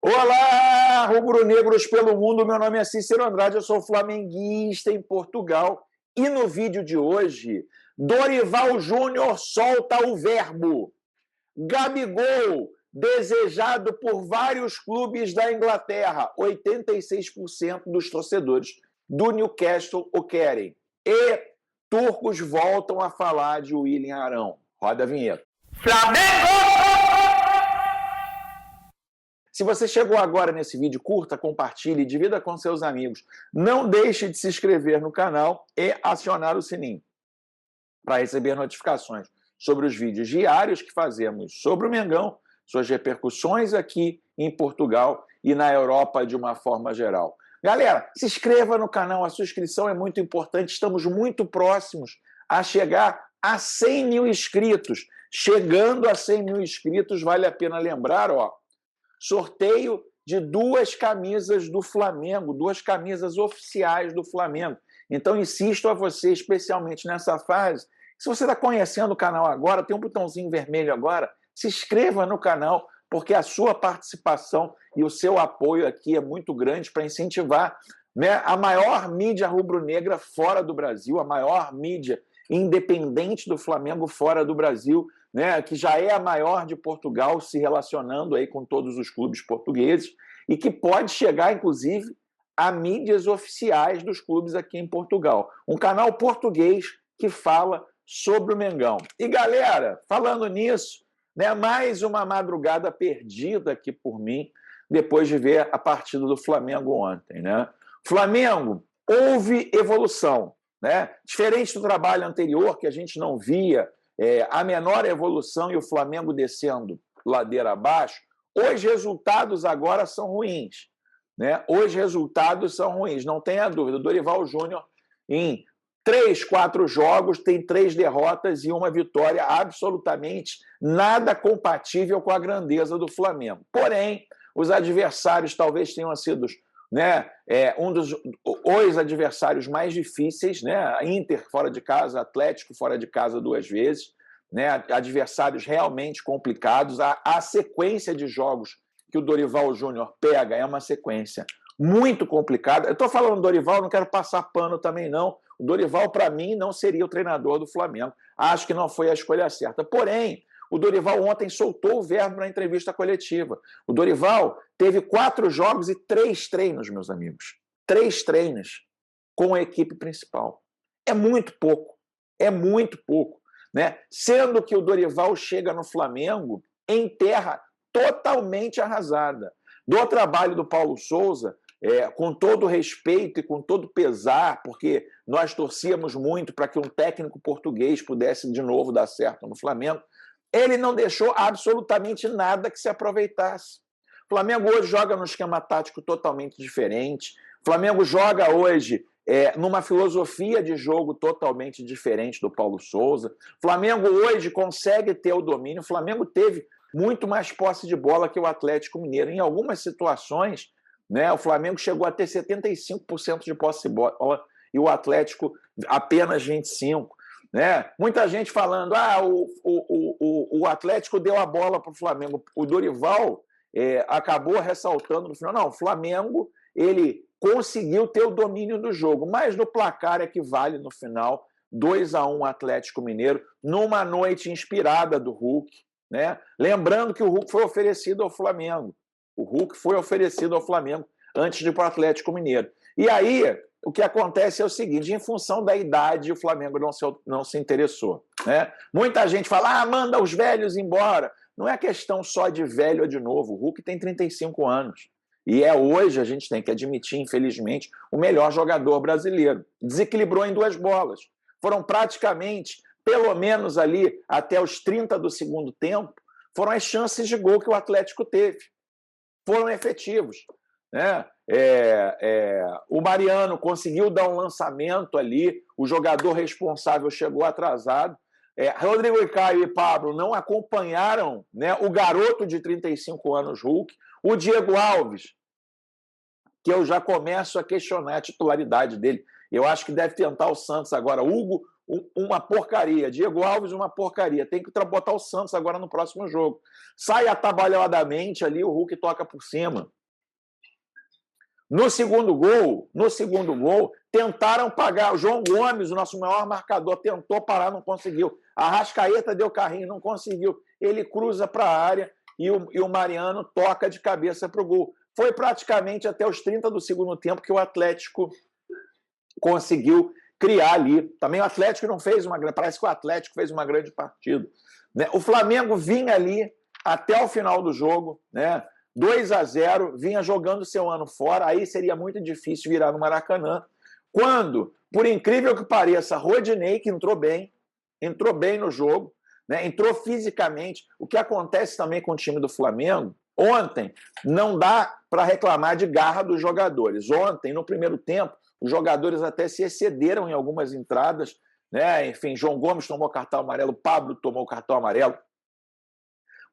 Olá, rubro-negros pelo mundo, meu nome é Cícero Andrade, eu sou flamenguista em Portugal. E no vídeo de hoje, Dorival Júnior solta o verbo. Gabigol, desejado por vários clubes da Inglaterra, 86% dos torcedores do Newcastle o querem. E turcos voltam a falar de William Arão. Roda a vinheta. Flamengo! Se você chegou agora nesse vídeo, curta, compartilhe, divida com seus amigos. Não deixe de se inscrever no canal e acionar o sininho para receber notificações sobre os vídeos diários que fazemos sobre o Mengão, suas repercussões aqui em Portugal e na Europa de uma forma geral. Galera, se inscreva no canal, a sua inscrição é muito importante. Estamos muito próximos a chegar a 100 mil inscritos. Chegando a 100 mil inscritos, vale a pena lembrar, sorteio de 2 camisas do Flamengo, 2 camisas oficiais do Flamengo. Então, insisto a você, especialmente nessa fase, se você está conhecendo o canal agora, tem um botãozinho vermelho agora, se inscreva no canal, porque a sua participação e o seu apoio aqui é muito grande para incentivar, né, a maior mídia rubro-negra fora do Brasil, a maior mídia independente do Flamengo fora do Brasil, né, que já é a maior de Portugal, se relacionando aí com todos os clubes portugueses, e que pode chegar, inclusive, a mídias oficiais dos clubes aqui em Portugal. Um canal português que fala sobre o Mengão. E, galera, falando nisso, né, mais uma madrugada perdida aqui por mim, depois de ver a partida do Flamengo ontem, né? Flamengo, houve evolução, né? Diferente do trabalho anterior, que a gente não via a menor evolução e o Flamengo descendo ladeira abaixo, os resultados agora são ruins, né? Os resultados são ruins, não tenha dúvida. O Dorival Júnior, em 3, 4 jogos, tem 3 derrotas e 1 vitória, absolutamente nada compatível com a grandeza do Flamengo. Porém, os adversários talvez tenham sido, né, os adversários mais difíceis, né? Inter fora de casa, Atlético fora de casa 2 vezes, né? Adversários realmente complicados. A sequência de jogos que o Dorival Júnior pega é uma sequência muito complicada. Eu estou falando do Dorival, não quero passar pano também, não. O Dorival, para mim, não seria o treinador do Flamengo. Acho que não foi a escolha certa. Porém, o Dorival ontem soltou o verbo na entrevista coletiva. O Dorival teve 4 jogos e 3 treinos, meus amigos. 3 treinos com a equipe principal. É muito pouco. É muito pouco, né? Sendo que o Dorival chega no Flamengo em terra totalmente arrasada. Do trabalho do Paulo Sousa, com todo respeito e com todo pesar, porque nós torcíamos muito para que um técnico português pudesse de novo dar certo no Flamengo, ele não deixou absolutamente nada que se aproveitasse. O Flamengo hoje joga num esquema tático totalmente diferente. O Flamengo joga hoje numa filosofia de jogo totalmente diferente do Paulo Sousa. O Flamengo hoje consegue ter o domínio. O Flamengo teve muito mais posse de bola que o Atlético Mineiro. Em algumas situações, né, o Flamengo chegou a ter 75% de posse de bola e o Atlético apenas 25%. Né? Muita gente falando, o Atlético deu a bola para o Flamengo. O Dorival acabou ressaltando no final. Não, o Flamengo ele conseguiu ter o domínio do jogo, mas no placar é que vale no final, 2-1 Atlético Mineiro, numa noite inspirada do Hulk. Né? Lembrando que o Hulk foi oferecido ao Flamengo. O Hulk foi oferecido ao Flamengo antes de ir para o Atlético Mineiro. E aí, o que acontece é o seguinte, em função da idade, o Flamengo não se interessou. Né? Muita gente fala, manda os velhos embora. Não é questão só de velho ou de novo. O Hulk tem 35 anos. E hoje, a gente tem que admitir, infelizmente, o melhor jogador brasileiro. Desequilibrou em 2 bolas. Foram praticamente, pelo menos ali, até os 30 do segundo tempo, foram as chances de gol que o Atlético teve. Foram efetivos. Né? O Mariano conseguiu dar um lançamento ali, o jogador responsável chegou atrasado. Rodrigo Caio e Pablo não acompanharam, né, o garoto de 35 anos, Hulk. O Diego Alves, que eu já começo a questionar a titularidade dele. Eu acho que deve tentar o Santos agora. Hugo, uma porcaria. Diego Alves, uma porcaria. Tem que botar o Santos agora no próximo jogo. Sai atabalhadamente ali, o Hulk toca por cima. No segundo gol, tentaram pagar. O João Gomes, o nosso maior marcador, tentou parar, não conseguiu. A Arrascaeta deu carrinho, não conseguiu. Ele cruza para a área e o Mariano toca de cabeça para o gol. Foi praticamente até os 30 do segundo tempo que o Atlético conseguiu criar ali. Também o Atlético não fez uma grande... Parece que o Atlético fez uma grande partida, né? O Flamengo vinha ali até o final do jogo, né? 2-0, vinha jogando seu ano fora, aí seria muito difícil virar no Maracanã. Quando, por incrível que pareça, Rodinei, que entrou bem no jogo, né, entrou fisicamente. O que acontece também com o time do Flamengo, ontem, não dá para reclamar de garra dos jogadores. Ontem, no primeiro tempo, os jogadores até se excederam em algumas entradas, né? Enfim, João Gomes tomou cartão amarelo, Pablo tomou cartão amarelo.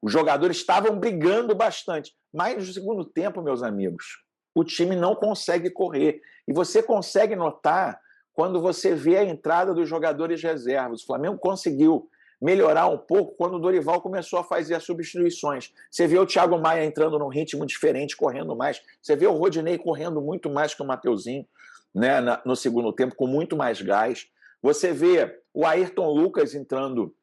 Os jogadores estavam brigando bastante. Mas no segundo tempo, meus amigos, o time não consegue correr. E você consegue notar quando você vê a entrada dos jogadores reservas. O Flamengo conseguiu melhorar um pouco quando o Dorival começou a fazer as substituições. Você vê o Thiago Maia entrando num ritmo diferente, correndo mais. Você vê o Rodinei correndo muito mais que o Mateuzinho, né, no segundo tempo, com muito mais gás. Você vê o Ayrton Lucas entrando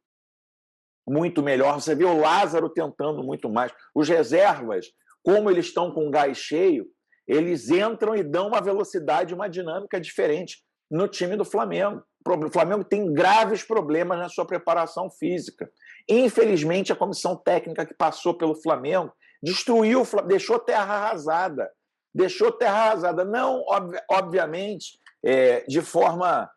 muito melhor. Você vê o Lázaro tentando muito mais. Os reservas, como eles estão com gás cheio, eles entram e dão uma velocidade, uma dinâmica diferente no time do Flamengo. O Flamengo tem graves problemas na sua preparação física. Infelizmente, a comissão técnica que passou pelo Flamengo destruiu, deixou terra arrasada. Deixou terra arrasada. Não, obviamente, de forma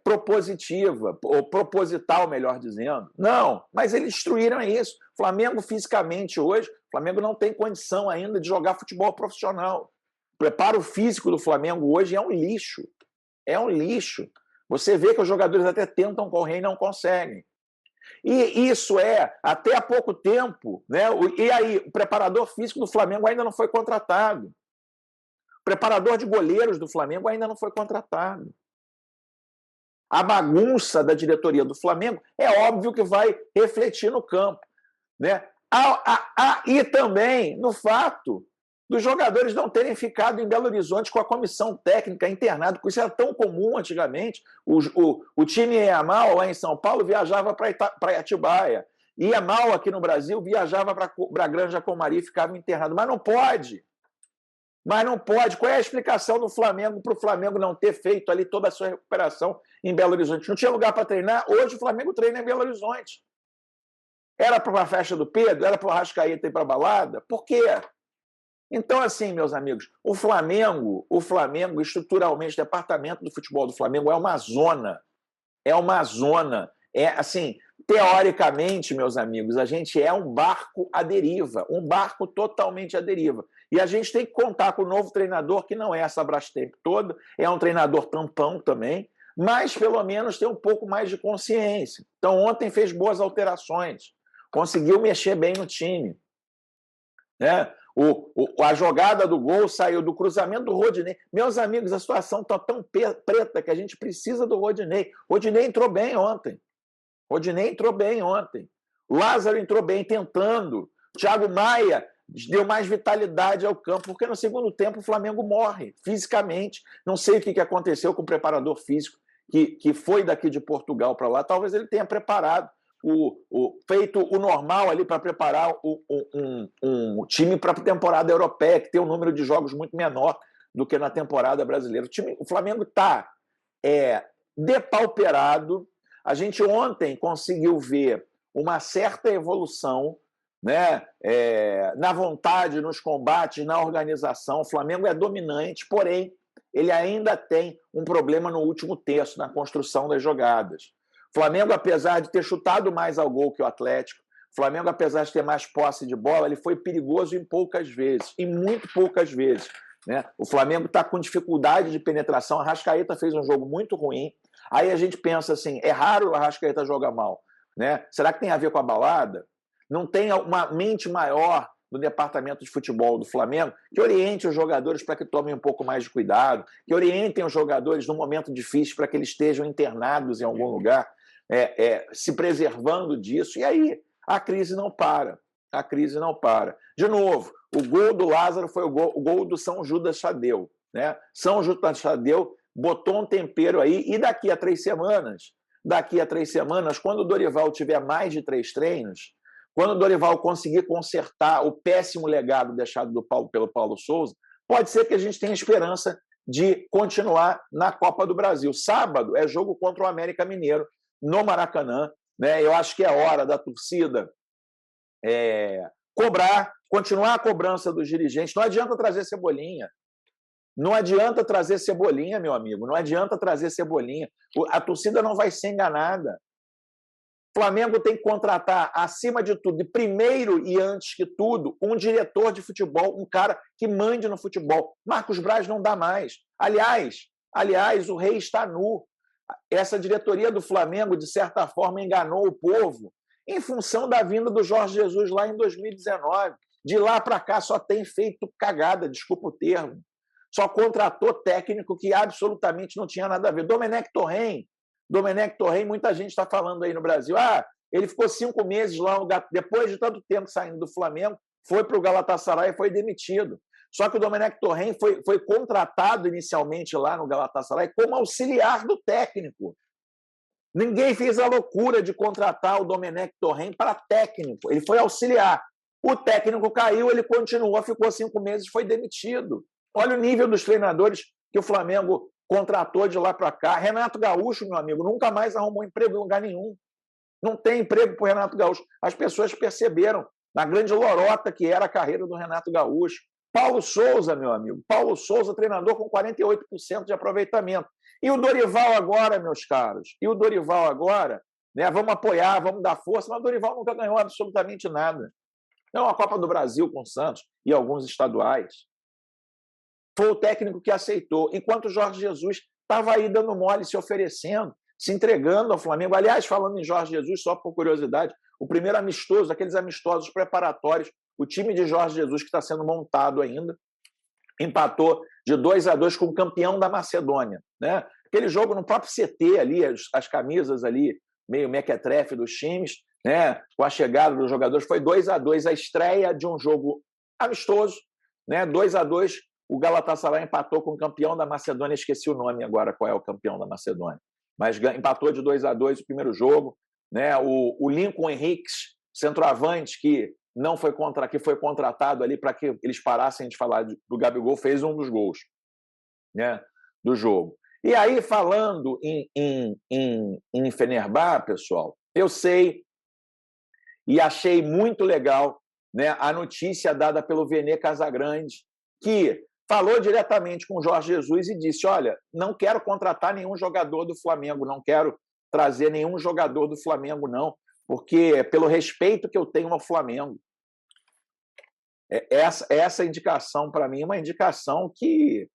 propositiva, ou proposital, melhor dizendo. Não, mas eles destruíram isso. O Flamengo, fisicamente, hoje, o Flamengo não tem condição ainda de jogar futebol profissional. O preparo físico do Flamengo hoje é um lixo. É um lixo. Você vê que os jogadores até tentam correr e não conseguem. E isso até há pouco tempo, né? E aí, o preparador físico do Flamengo ainda não foi contratado. O preparador de goleiros do Flamengo ainda não foi contratado. A bagunça da diretoria do Flamengo é óbvio que vai refletir no campo, né? E também no fato dos jogadores não terem ficado em Belo Horizonte com a comissão técnica internado, porque isso era tão comum antigamente. O time ia mal lá em São Paulo, viajava para Atibaia. Ia mal aqui no Brasil, viajava para Granja Comari e ficava internado. Mas não pode. Mas não pode. Qual é a explicação do Flamengo para o Flamengo não ter feito ali toda a sua recuperação em Belo Horizonte? Não tinha lugar para treinar? Hoje o Flamengo treina em Belo Horizonte. Era para a festa do Pedro? Era para o Arrascaeta ir para a balada? Por quê? Então, assim, meus amigos, o Flamengo, estruturalmente, o departamento do futebol do Flamengo é uma zona. É uma zona. Assim, teoricamente, meus amigos, a gente é um barco à deriva, um barco totalmente à deriva. E a gente tem que contar com o novo treinador, que não é essa Brastemp toda, é um treinador tampão também, mas pelo menos tem um pouco mais de consciência. Então, ontem fez boas alterações, conseguiu mexer bem no time, né? A jogada do gol saiu do cruzamento do Rodinei. Meus amigos, a situação está tão preta que a gente precisa do Rodinei. Rodinei entrou bem ontem. Lázaro entrou bem tentando. Thiago Maia deu mais vitalidade ao campo, porque no segundo tempo o Flamengo morre fisicamente. Não sei o que aconteceu com o preparador físico que foi daqui de Portugal para lá. Talvez ele tenha preparado feito o normal ali para preparar um time para a temporada europeia, que tem um número de jogos muito menor do que na temporada brasileira. O Flamengo está depauperado. A gente ontem conseguiu ver uma certa evolução, né, na vontade, nos combates, na organização. O Flamengo é dominante, porém, ele ainda tem um problema no último terço, na construção das jogadas. O Flamengo, apesar de ter chutado mais ao gol que o Atlético, o Flamengo, apesar de ter mais posse de bola, ele foi perigoso em muito poucas vezes. Né? O Flamengo está com dificuldade de penetração. A Arrascaeta fez um jogo muito ruim. Aí a gente pensa assim, é raro o Arrascaeta jogar mal. Né? Será que tem a ver com a balada? Não tem uma mente maior no departamento de futebol do Flamengo que oriente os jogadores para que tomem um pouco mais de cuidado, que orientem os jogadores num momento difícil para que eles estejam internados em algum lugar, se preservando disso. E aí a crise não para. De novo, O gol do Lázaro foi o gol do São Judas Tadeu, né? São Judas Tadeu botou um tempero aí, e daqui a 3 semanas, quando o Dorival tiver mais de 3 treinos, quando o Dorival conseguir consertar o péssimo legado deixado pelo Paulo Souza, pode ser que a gente tenha esperança de continuar na Copa do Brasil. Sábado é jogo contra o América Mineiro, no Maracanã, né? Eu acho que é hora da torcida cobrar, continuar a cobrança dos dirigentes. Não adianta trazer Cebolinha. Não adianta trazer Cebolinha, meu amigo. Não adianta trazer Cebolinha. A torcida não vai ser enganada. O Flamengo tem que contratar, acima de tudo, e primeiro e antes que tudo, um diretor de futebol, um cara que mande no futebol. Marcos Braz não dá mais. Aliás, o rei está nu. Essa diretoria do Flamengo, de certa forma, enganou o povo em função da vinda do Jorge Jesus lá em 2019. De lá para cá só tem feito cagada, desculpa o termo. Só contratou técnico que absolutamente não tinha nada a ver. Domenech Torrent, muita gente está falando aí no Brasil. Ele ficou 5 meses lá, depois de tanto tempo saindo do Flamengo, foi para o Galatasaray e foi demitido. Só que o Domenech Torrent foi contratado inicialmente lá no Galatasaray como auxiliar do técnico. Ninguém fez a loucura de contratar o Domenech Torrent para técnico. Ele foi auxiliar. O técnico caiu, ele continuou, ficou 5 meses e foi demitido. Olha o nível dos treinadores que o Flamengo contratou de lá para cá. Renato Gaúcho, meu amigo, nunca mais arrumou emprego em lugar nenhum. Não tem emprego para o Renato Gaúcho. As pessoas perceberam na grande lorota que era a carreira do Renato Gaúcho. Paulo Souza, meu amigo. Paulo Souza, treinador com 48% de aproveitamento. E o Dorival agora, meus caros? Né? Vamos apoiar, vamos dar força, mas o Dorival nunca ganhou absolutamente nada. Não, a Copa do Brasil com o Santos e alguns estaduais. Foi o técnico que aceitou, enquanto o Jorge Jesus estava aí dando mole, se oferecendo, se entregando ao Flamengo. Aliás, falando em Jorge Jesus, só por curiosidade, o primeiro amistoso, aqueles amistosos preparatórios, o time de Jorge Jesus, que está sendo montado ainda, empatou de 2-2 com o campeão da Macedônia, né? Aquele jogo no próprio CT ali, as camisas ali, meio mequetrefe dos times, né? Com a chegada dos jogadores, foi 2-2 a estreia de um jogo amistoso, né? 2-2, o Galatasaray empatou com o campeão da Macedônia, esqueci o nome agora, qual é o campeão da Macedônia, mas empatou de 2-2 o primeiro jogo, né? O Lincoln Henriques, centroavante, que foi contratado ali para que eles parassem de falar do Gabigol, fez um dos gols, né, do jogo. E aí, falando em Fenerbahçe, pessoal, eu sei e achei muito legal, né, a notícia dada pelo Vene Casagrande, que falou diretamente com o Jorge Jesus e disse: olha, não quero contratar nenhum jogador do Flamengo, não quero trazer nenhum jogador do Flamengo, não, porque pelo respeito que eu tenho ao Flamengo. Essa indicação, para mim, é uma indicação que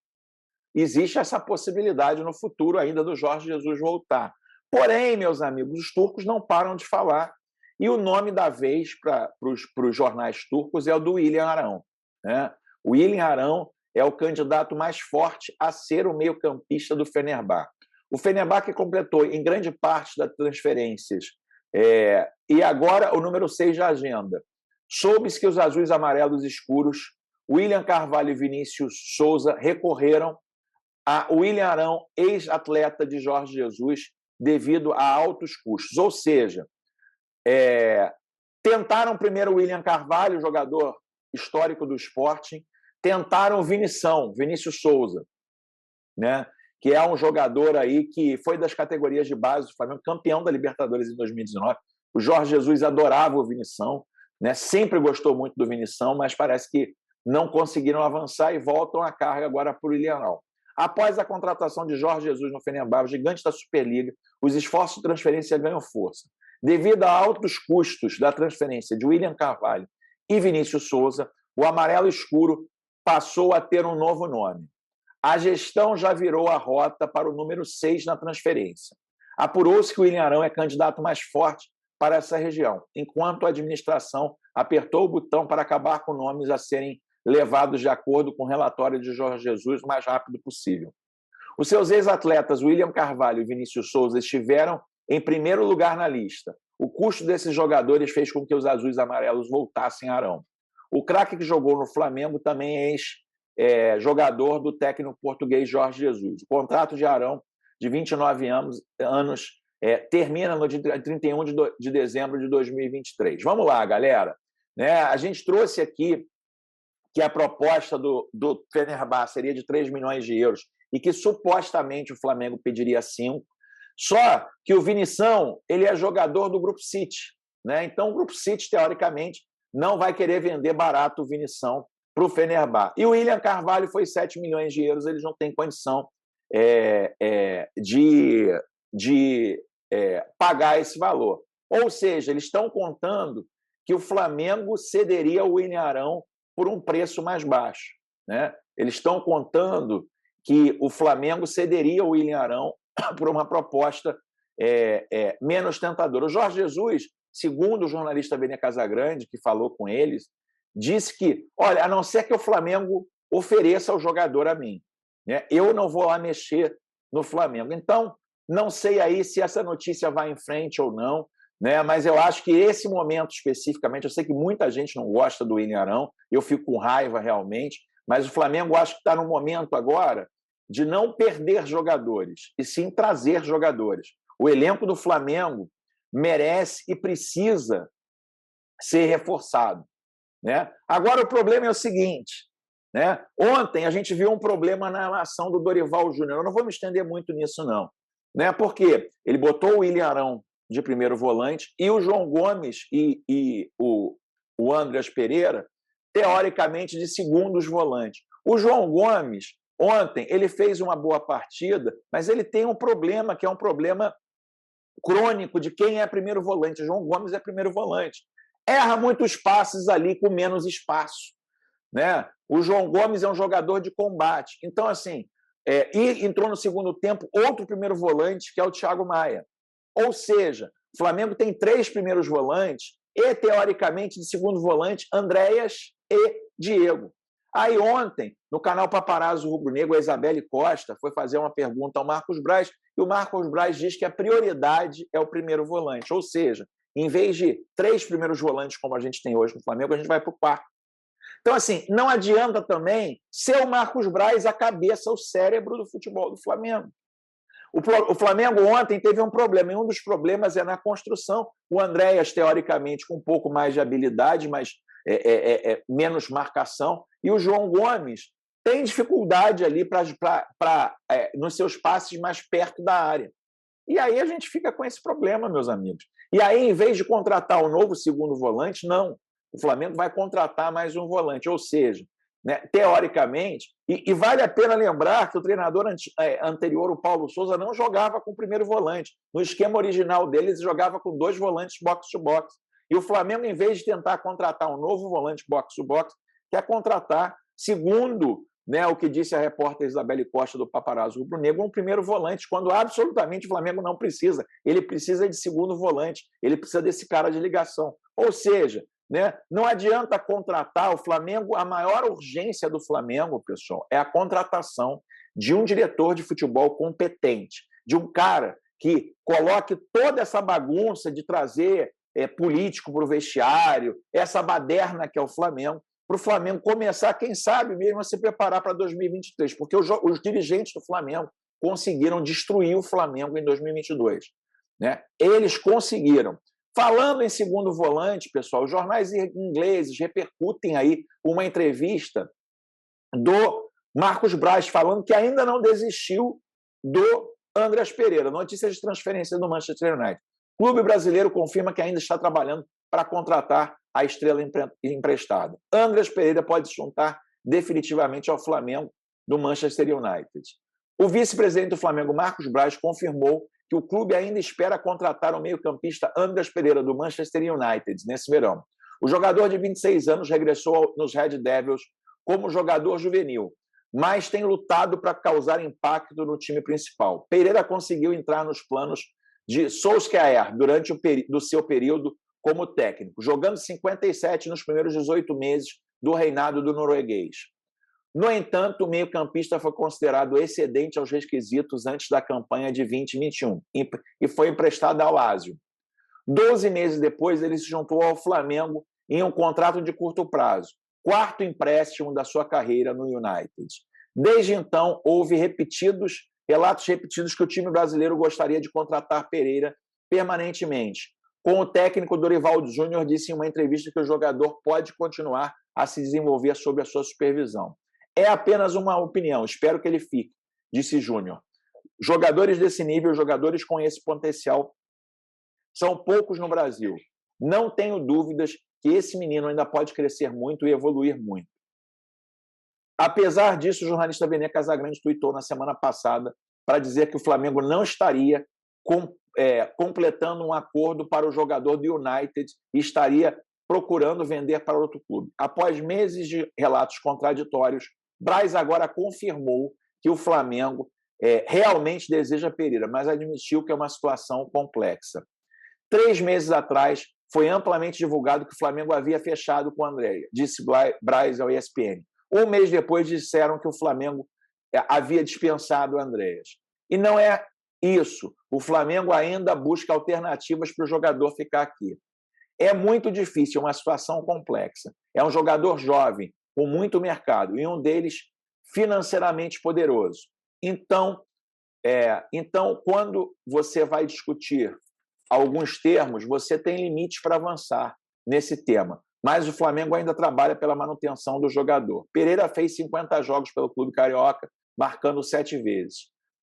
existe essa possibilidade no futuro ainda do Jorge Jesus voltar. Porém, meus amigos, os turcos não param de falar. E o nome da vez para os jornais turcos é o do William Arão, né? O William Arão é o candidato mais forte a ser o meio-campista do Fenerbahçe. O Fenerbahçe que completou em grande parte das transferências, e agora o número 6 da agenda. Soube-se que os azuis amarelos escuros, William Carvalho e Vinícius Souza, recorreram a William Arão, ex-atleta de Jorge Jesus, devido a altos custos. Ou seja, tentaram primeiro o William Carvalho, jogador histórico do Sporting, tentaram o Vinícius Souza, né? Que é um jogador aí que foi das categorias de base do Flamengo, campeão da Libertadores em 2019. O Jorge Jesus adorava o Vinição, né? Sempre gostou muito do Vinição, mas parece que não conseguiram avançar e voltam a carga agora para o William Arão. Após a contratação de Jorge Jesus no Fenerbahçe, o gigante da Superliga, os esforços de transferência ganham força. Devido a altos custos da transferência de William Carvalho e Vinícius Souza, o amarelo escuro passou a ter um novo nome. A gestão já virou a rota para o número 6 na transferência. Apurou-se que o William Arão é candidato mais forte para essa região, enquanto a administração apertou o botão para acabar com nomes a serem levados de acordo com o relatório de Jorge Jesus o mais rápido possível. Os seus ex-atletas William Carvalho e Vinícius Souza estiveram em primeiro lugar na lista. O custo desses jogadores fez com que os azuis amarelos voltassem a Arão. O craque que jogou no Flamengo também é ex-jogador do técnico português Jorge Jesus. O contrato de Arão, de 29 anos, termina no dia 31 de dezembro de 2023. Vamos lá, galera. Né? A gente trouxe aqui que a proposta do Fenerbahçe seria de 3 milhões de euros e que supostamente o Flamengo pediria 5. Só que o Vinição, ele é jogador do Grupo City, né? Então o Grupo City, teoricamente, não vai querer vender barato o Vinição para o Fenerbahçe. E o William Carvalho foi 7 milhões de euros, eles não têm condição de pagar esse valor. Ou seja, eles estão contando que o Flamengo cederia o William Arão por um preço mais baixo, né? Eles estão contando que o Flamengo cederia o William Arão por uma proposta menos tentadora. O Jorge Jesus, segundo o jornalista Vene Casagrande, que falou com eles, disse que, olha, a não ser que o Flamengo ofereça o jogador a mim, né, eu não vou lá mexer no Flamengo. Então, não sei aí se essa notícia vai em frente ou não, né, mas eu acho que esse momento especificamente, eu sei que muita gente não gosta do William Arão, eu fico com raiva realmente, mas o Flamengo acho que está no momento agora de não perder jogadores, e sim trazer jogadores. O elenco do Flamengo merece e precisa ser reforçado, né? Agora, o problema é o seguinte, né? Ontem a gente viu um problema na ação do Dorival Júnior. Eu não vou me estender muito nisso, não, né? Porque ele botou o William Arão de primeiro volante e o João Gomes e o Andreas Pereira, teoricamente, de segundos volantes. O João Gomes, ontem, ele fez uma boa partida, mas ele tem um problema, que é um problema crônico de quem é primeiro volante. O João Gomes é primeiro volante. Erra muitos passes ali com menos espaço, né? O João Gomes é um jogador de combate. Então, assim, e entrou no segundo tempo outro primeiro volante, que é o Thiago Maia. Ou seja, o Flamengo tem 3 primeiros volantes e, teoricamente, de segundo volante, Andréas e Diego. Aí ontem, no canal Paparazzo Rubro-Negro, a Isabelle Costa foi fazer uma pergunta ao Marcos Braz, e o Marcos Braz diz que a prioridade é o primeiro volante. Ou seja, em vez de 3 primeiros volantes, como a gente tem hoje no Flamengo, a gente vai para o 4º. Então, assim, não adianta também ser o Marcos Braz a cabeça, o cérebro do futebol do Flamengo. O Flamengo ontem teve um problema, e um dos problemas é na construção. O Andréas, teoricamente, com um pouco mais de habilidade, mas menos marcação, e o João Gomes tem dificuldade ali nos seus passes mais perto da área. E aí a gente fica com esse problema, meus amigos. E aí, em vez de contratar um novo segundo volante, não. O Flamengo vai contratar mais um volante. Ou seja, né, teoricamente, e vale a pena lembrar que o treinador anterior, o Paulo Souza, não jogava com o primeiro volante. No esquema original dele, ele jogava com 2 volantes box-to-box. E o Flamengo, em vez de tentar contratar um novo volante box-to-box, quer contratar, segundo, né, o que disse a repórter Isabelle Costa do Paparazzo Rubro-Negro, um primeiro volante, quando absolutamente o Flamengo não precisa. Ele precisa de segundo volante, ele precisa desse cara de ligação. Ou seja, né, não adianta contratar o Flamengo, a maior urgência do Flamengo, pessoal, é a contratação de um diretor de futebol competente, de um cara que coloque toda essa bagunça de trazer político para o vestiário, essa baderna que é o Flamengo, para o Flamengo começar, quem sabe mesmo, a se preparar para 2023, porque os dirigentes do Flamengo conseguiram destruir o Flamengo em 2022. Né? Eles conseguiram. Falando em segundo volante, pessoal, os jornais ingleses repercutem aí uma entrevista do Marcos Braz falando que ainda não desistiu do Andreas Pereira, notícia de transferência do Manchester United. O clube brasileiro confirma que ainda está trabalhando para contratar a estrela emprestada. Andreas Pereira pode se juntar definitivamente ao Flamengo do Manchester United. O vice-presidente do Flamengo, Marcos Braz, confirmou que o clube ainda espera contratar o meio-campista Andreas Pereira do Manchester United nesse verão. O jogador de 26 anos regressou nos Red Devils como jogador juvenil, mas tem lutado para causar impacto no time principal. Pereira conseguiu entrar nos planos de Solskjaer durante o seu período como técnico, jogando 57 nos primeiros 18 meses do reinado do norueguês. No entanto, o meio-campista foi considerado excedente aos requisitos antes da campanha de 2021 e foi emprestado ao Lazio. 12 meses depois, ele se juntou ao Flamengo em um contrato de curto prazo. quarto empréstimo da sua carreira no United. Desde então, houve relatos repetidos que o time brasileiro gostaria de contratar Pereira permanentemente. Com o técnico Dorival Júnior disse em uma entrevista que o jogador pode continuar a se desenvolver sob a sua supervisão. É apenas uma opinião, espero que ele fique, disse Júnior. Jogadores desse nível, jogadores com esse potencial, são poucos no Brasil. Não tenho dúvidas que esse menino ainda pode crescer muito e evoluir muito. Apesar disso, o jornalista Benê Casagrande tuitou na semana passada para dizer que o Flamengo não estaria completando um acordo para o jogador do United e estaria procurando vender para outro clube. Após meses de relatos contraditórios, Braz agora confirmou que o Flamengo realmente deseja Pereira, mas admitiu que é uma situação complexa. 3 meses atrás, foi amplamente divulgado que o Flamengo havia fechado com o Andréa, disse Braz ao ESPN. 1 mês depois, disseram que o Flamengo havia dispensado o Andréas. E não é isso. O Flamengo ainda busca alternativas para o jogador ficar aqui. É muito difícil, é uma situação complexa. É um jogador jovem, com muito mercado, e um deles financeiramente poderoso. Então, quando você vai discutir alguns termos, você tem limites para avançar nesse tema. Mas o Flamengo ainda trabalha pela manutenção do jogador. Pereira fez 50 jogos pelo Clube Carioca, marcando 7 vezes.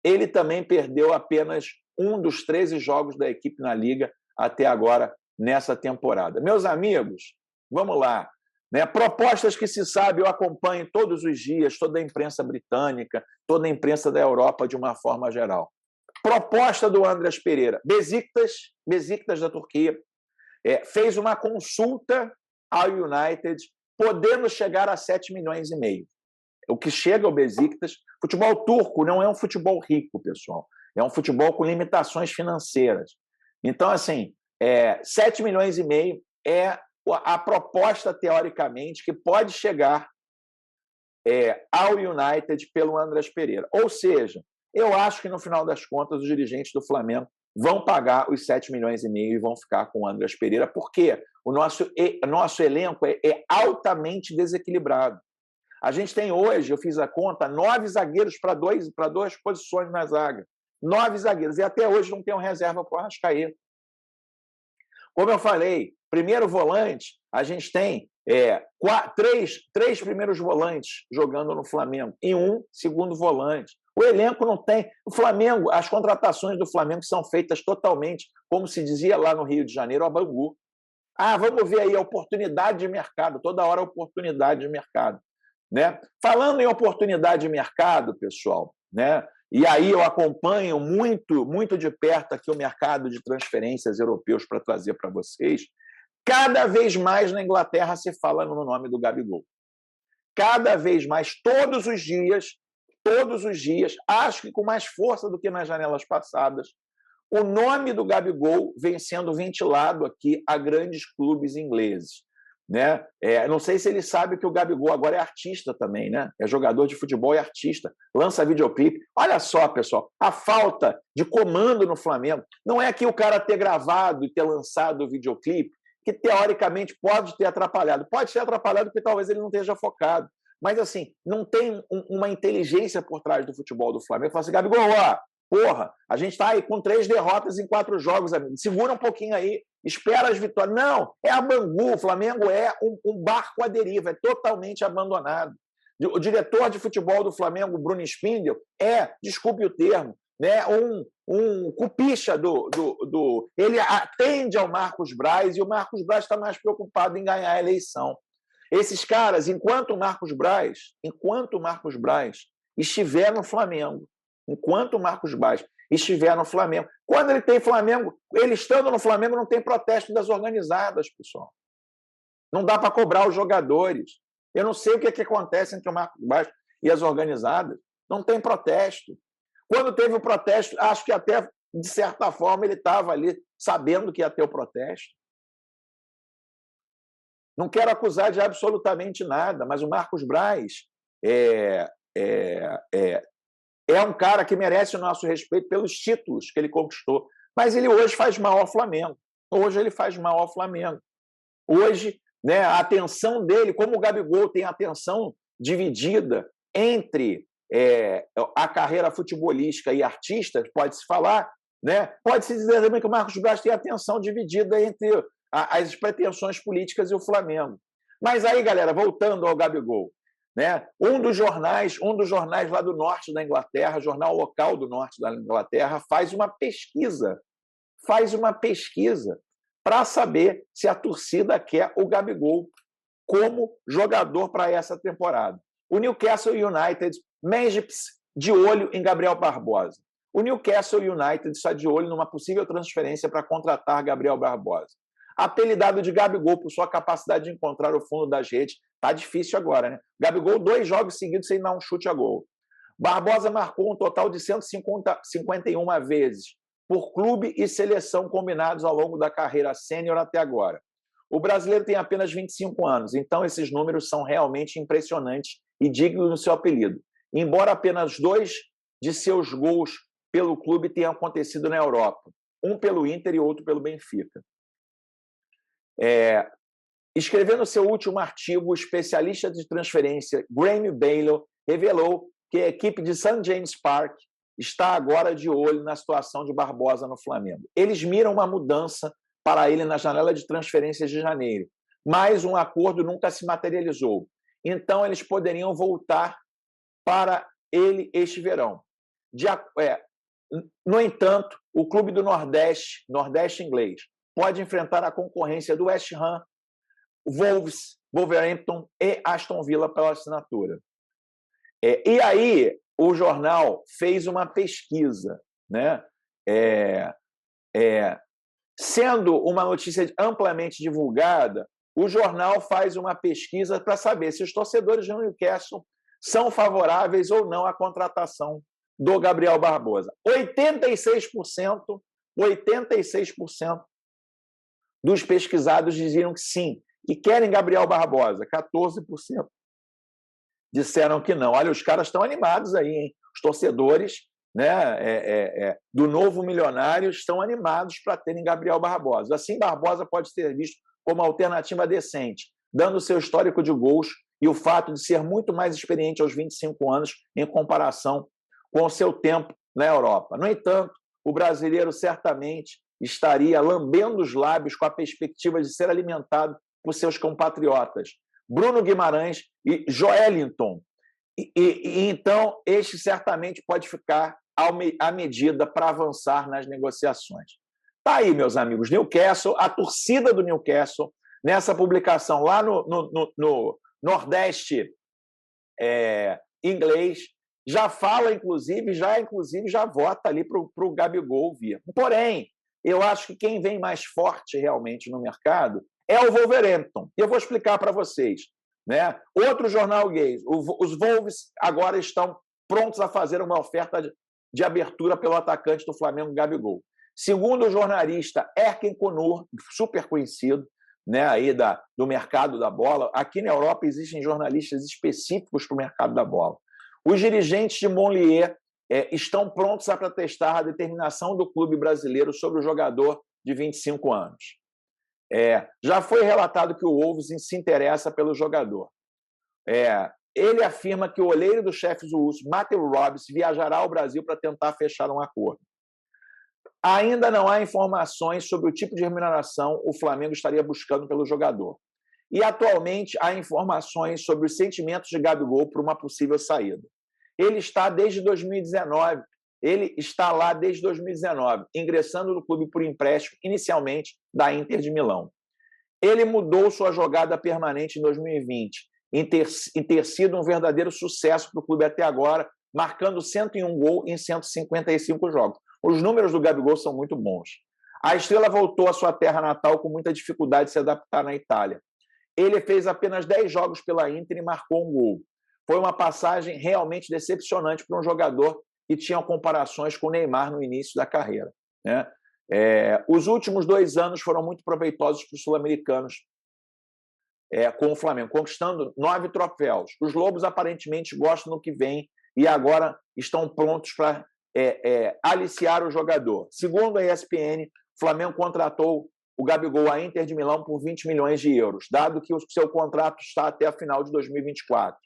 Ele também perdeu apenas um dos 13 jogos da equipe na Liga até agora, nessa temporada. Meus amigos, vamos lá. Propostas que se sabe, eu acompanho todos os dias, toda a imprensa britânica, toda a imprensa da Europa de uma forma geral. Proposta do Andreas Pereira. Besiktas da Turquia fez uma consulta ao United, podendo chegar a 7 milhões e meio. O que chega ao Besiktas, futebol turco não é um futebol rico, pessoal. É um futebol com limitações financeiras. Então, assim, 7 milhões e meio é a proposta, teoricamente, que pode chegar ao United pelo Andreas Pereira. Ou seja, eu acho que, no final das contas, os dirigentes do Flamengo vão pagar os 7 milhões e meio e vão ficar com o Andreas Pereira, porque o nosso elenco é altamente desequilibrado. A gente tem hoje, eu fiz a conta, 9 zagueiros para 2 posições na zaga. 9 zagueiros. E até hoje não tem um reserva para o Arrascaeta. Como eu falei, primeiro volante, a gente tem três primeiros volantes jogando no Flamengo e um segundo volante. O elenco não tem. O Flamengo, as contratações do Flamengo são feitas totalmente, como se dizia lá no Rio de Janeiro, a Bangu. Vamos ver aí a oportunidade de mercado, toda hora oportunidade de mercado. Falando em oportunidade de mercado, pessoal, e aí eu acompanho muito, muito de perto aqui o mercado de transferências europeus para trazer para vocês, cada vez mais na Inglaterra se fala no nome do Gabigol. Cada vez mais, todos os dias, acho que com mais força do que nas janelas passadas, o nome do Gabigol vem sendo ventilado aqui a grandes clubes ingleses. Não sei se ele sabe que o Gabigol agora é artista também, é jogador de futebol e artista, lança videoclipe. Olha só, pessoal, a falta de comando no Flamengo. Não é que o cara ter gravado e ter lançado o videoclipe, que teoricamente pode ter atrapalhado. Pode ter atrapalhado porque talvez ele não esteja focado. Mas, assim, não tem uma inteligência por trás do futebol do Flamengo. Fala assim, Gabigol, porra, a gente está aí com 3 derrotas em 4 jogos, amigo. Segura um pouquinho aí, espera as vitórias. Não, é a Bangu. O Flamengo é um barco à deriva, é totalmente abandonado. O diretor de futebol do Flamengo, Bruno Spindel, desculpe o termo, um cupicha ele atende ao Marcos Braz, e o Marcos Braz está mais preocupado em ganhar a eleição. Esses caras, enquanto o Marcos Braz estiver no Flamengo, quando ele tem Flamengo, ele estando no Flamengo, não tem protesto das organizadas, pessoal. Não dá para cobrar os jogadores. Eu não sei o que acontece entre o Marcos Braz e as organizadas. Não tem protesto. Quando teve o protesto, acho que até, de certa forma, ele estava ali sabendo que ia ter o protesto. Não quero acusar de absolutamente nada, mas o Marcos Braz é um cara que merece o nosso respeito pelos títulos que ele conquistou. Mas ele hoje faz mal ao Flamengo. Hoje, né, a atenção dele, como o Gabigol tem a atenção dividida entre a carreira futebolística e artista, pode-se falar, né? Pode-se dizer também que o Marcos Braz tem a atenção dividida entre as pretensões políticas e o Flamengo. Mas aí, galera, voltando ao Gabigol, né? Um dos jornais lá do norte da Inglaterra, jornal local do norte da Inglaterra, faz uma pesquisa para saber se a torcida quer o Gabigol como jogador para essa temporada. O Newcastle United, Magips, de olho em Gabriel Barbosa. O Newcastle United está de olho numa possível transferência para contratar Gabriel Barbosa. Apelidado de Gabigol por sua capacidade de encontrar o fundo das redes. Tá difícil agora, né? Gabigol, 2 jogos seguidos sem dar um chute a gol. Barbosa marcou um total de 151 vezes por clube e seleção combinados ao longo da carreira sênior até agora. O brasileiro tem apenas 25 anos, então esses números são realmente impressionantes e dignos do seu apelido. Embora apenas 2 de seus gols pelo clube tenham acontecido na Europa, um pelo Inter e outro pelo Benfica. Escrevendo seu último artigo, o especialista de transferência Graham Baylor revelou que a equipe de St. James Park está agora de olho na situação de Barbosa no Flamengo. Eles miram uma mudança para ele na janela de transferências de janeiro, mas um acordo nunca se materializou. Então, eles poderiam voltar para ele este verão. No entanto, o clube do Nordeste inglês, pode enfrentar a concorrência do West Ham, Wolves, Wolverhampton e Aston Villa pela assinatura. E aí, o jornal fez uma pesquisa, né? Sendo uma notícia amplamente divulgada, o jornal faz uma pesquisa para saber se os torcedores do Newcastle são favoráveis ou não à contratação do Gabriel Barbosa. 86% dos pesquisados diziam que sim, e querem Gabriel Barbosa. 14% disseram que não. Olha, os caras estão animados aí, hein? Os torcedores, né, do novo milionário estão animados para terem Gabriel Barbosa. Assim, Barbosa pode ser visto como alternativa decente, dando seu histórico de gols e o fato de ser muito mais experiente aos 25 anos em comparação com o seu tempo na Europa. No entanto, o brasileiro certamente estaria lambendo os lábios com a perspectiva de ser alimentado por seus compatriotas Bruno Guimarães e Joelinton. Então, este certamente pode ficar à medida para avançar nas negociações. Tá aí, meus amigos, Newcastle, a torcida do Newcastle, nessa publicação lá no Nordeste inglês, já fala, inclusive, já vota ali para o Gabigol vir. Porém, eu acho que quem vem mais forte realmente no mercado é o Wolverhampton. E eu vou explicar para vocês. Né? Outro jornal gay, os Wolves agora estão prontos a fazer uma oferta de abertura pelo atacante do Flamengo, Gabigol. Segundo o jornalista Erken Konur, super conhecido, né, aí do mercado da bola, aqui na Europa existem jornalistas específicos para o mercado da bola. Os dirigentes de Montpellier estão prontos a protestar a determinação do clube brasileiro sobre o jogador de 25 anos. Já foi relatado que o Wolves se interessa pelo jogador. Ele afirma que o olheiro do chefe do Wolves, Matthew Robbs, viajará ao Brasil para tentar fechar um acordo. Ainda não há informações sobre o tipo de remuneração o Flamengo estaria buscando pelo jogador. E, atualmente, há informações sobre os sentimentos de Gabigol para uma possível saída. Ele está lá desde 2019, ingressando no clube por empréstimo, inicialmente, da Inter de Milão. Ele mudou sua jogada permanente em 2020, em ter sido um verdadeiro sucesso para o clube até agora, marcando 101 gols em 155 jogos. Os números do Gabigol são muito bons. A estrela voltou à sua terra natal com muita dificuldade de se adaptar na Itália. Ele fez apenas 10 jogos pela Inter e marcou um gol. Foi uma passagem realmente decepcionante para um jogador que tinha comparações com o Neymar no início da carreira. Né? Os últimos 2 anos foram muito proveitosos para os sul-americanos com o Flamengo, conquistando 9 troféus. Os Lobos aparentemente gostam do que vem e agora estão prontos para aliciar o jogador. Segundo a ESPN, o Flamengo contratou o Gabigol à Inter de Milão por 20 milhões de euros, dado que o seu contrato está até a final de 2024.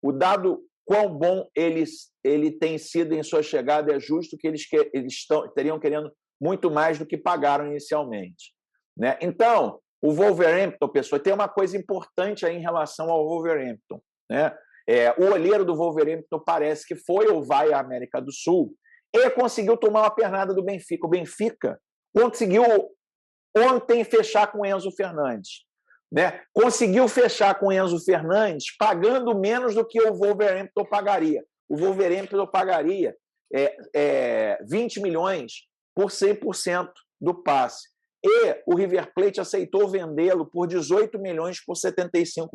O dado quão bom ele tem sido em sua chegada é justo que eles teriam querendo muito mais do que pagaram inicialmente, né? Então, o Wolverhampton, pessoal, tem uma coisa importante aí em relação ao Wolverhampton, né? O olheiro do Wolverhampton parece que foi ou vai à América do Sul e conseguiu tomar uma pernada do Benfica. O Benfica conseguiu ontem fechar com o Enzo Fernandes, né? Conseguiu fechar com o Enzo Fernandes pagando menos do que o Wolverhampton pagaria. O Wolverhampton pagaria 20 milhões por 100% do passe. E o River Plate aceitou vendê-lo por 18 milhões por 75%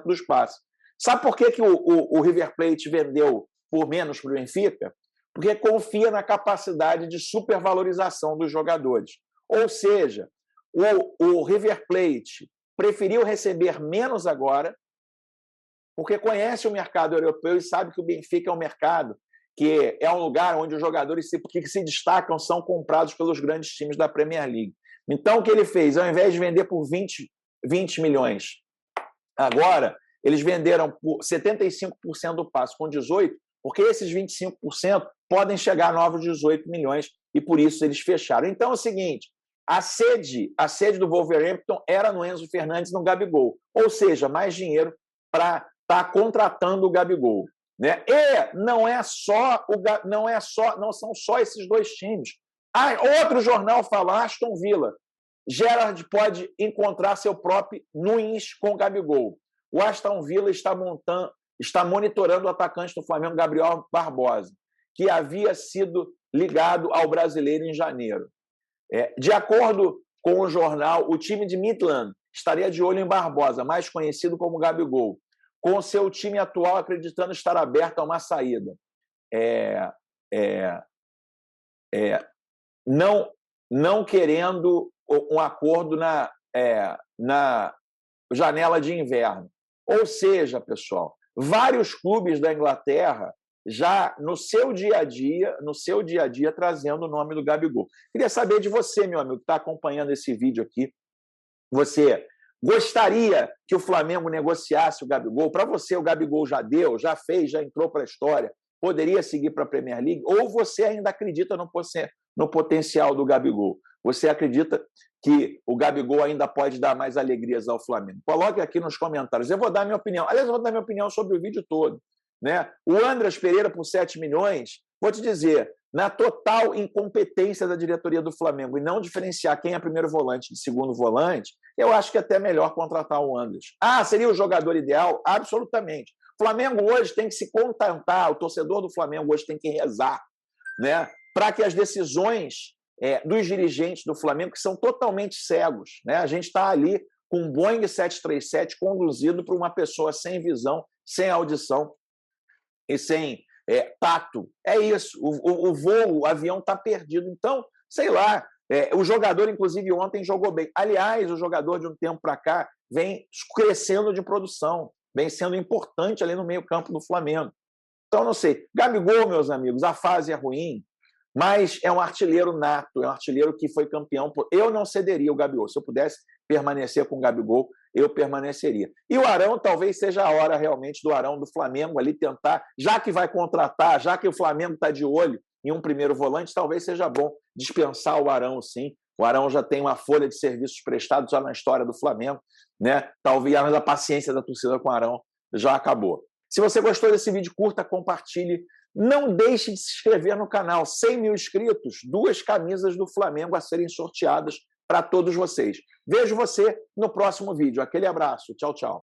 dos passes. Sabe por que o River Plate vendeu por menos para o Benfica? Porque confia na capacidade de supervalorização dos jogadores. Ou seja, o River Plate preferiu receber menos agora, porque conhece o mercado europeu e sabe que o Benfica é um mercado que é um lugar onde os jogadores que se destacam são comprados pelos grandes times da Premier League. Então, o que ele fez? Ao invés de vender por 20 milhões, agora eles venderam por 75% do passe com 18%, porque esses 25% podem chegar a novos 18 milhões e por isso eles fecharam. Então é o seguinte, a sede do Wolverhampton era no Enzo Fernandes, no Gabigol, ou seja, mais dinheiro para estar contratando o Gabigol, né? E não são só esses dois times. Outro jornal fala, Aston Villa, Gerrard pode encontrar seu próprio Nunes com o Gabigol. O Aston Villa está monitorando o atacante do Flamengo, Gabriel Barbosa, que havia sido ligado ao brasileiro em janeiro. De acordo com o jornal, o time de Midland estaria de olho em Barbosa, mais conhecido como Gabigol, com seu time atual acreditando estar aberto a uma saída. Não querendo um acordo na janela de inverno. Ou seja, pessoal, vários clubes da Inglaterra já no seu dia a dia, trazendo o nome do Gabigol. Queria saber de você, meu amigo, que está acompanhando esse vídeo aqui. Você gostaria que o Flamengo negociasse o Gabigol? Para você, o Gabigol já deu, já fez, já entrou para a história, poderia seguir para a Premier League? Ou você ainda acredita no potencial do Gabigol? Você acredita que o Gabigol ainda pode dar mais alegrias ao Flamengo? Coloque aqui nos comentários. Eu vou dar minha opinião. Aliás, eu vou dar minha opinião sobre o vídeo todo, né? O Andreas Pereira por 7 milhões, vou te dizer, na total incompetência da diretoria do Flamengo e não diferenciar quem é primeiro volante de segundo volante, eu acho que é até melhor contratar o Andreas. Seria o jogador ideal? Absolutamente. O Flamengo hoje tem que se contentar, o torcedor do Flamengo hoje tem que rezar, né, para que as decisões dos dirigentes do Flamengo, que são totalmente cegos, né? A gente está ali com um Boeing 737 conduzido por uma pessoa sem visão, sem audição e sem tato. É isso, o voo, o avião está perdido. Então, sei lá, o jogador, inclusive, ontem jogou bem. Aliás, o jogador de um tempo para cá vem crescendo de produção, vem sendo importante ali no meio-campo do Flamengo. Então, não sei. Gabigol, meus amigos, a fase é ruim, mas é um artilheiro nato, é um artilheiro que foi campeão. Eu não cederia o Gabigol. Se eu pudesse permanecer com o Gabigol, eu permaneceria. E o Arão, talvez seja a hora realmente do Arão do Flamengo ali tentar, já que vai contratar, já que o Flamengo está de olho em um primeiro volante, talvez seja bom dispensar o Arão, sim. O Arão já tem uma folha de serviços prestados já na história do Flamengo, né? Talvez a paciência da torcida com o Arão já acabou. Se você gostou desse vídeo, curta, compartilhe. Não deixe de se inscrever no canal. 100 mil inscritos, 2 camisas do Flamengo a serem sorteadas para todos vocês. Vejo você no próximo vídeo. Aquele abraço. Tchau, tchau.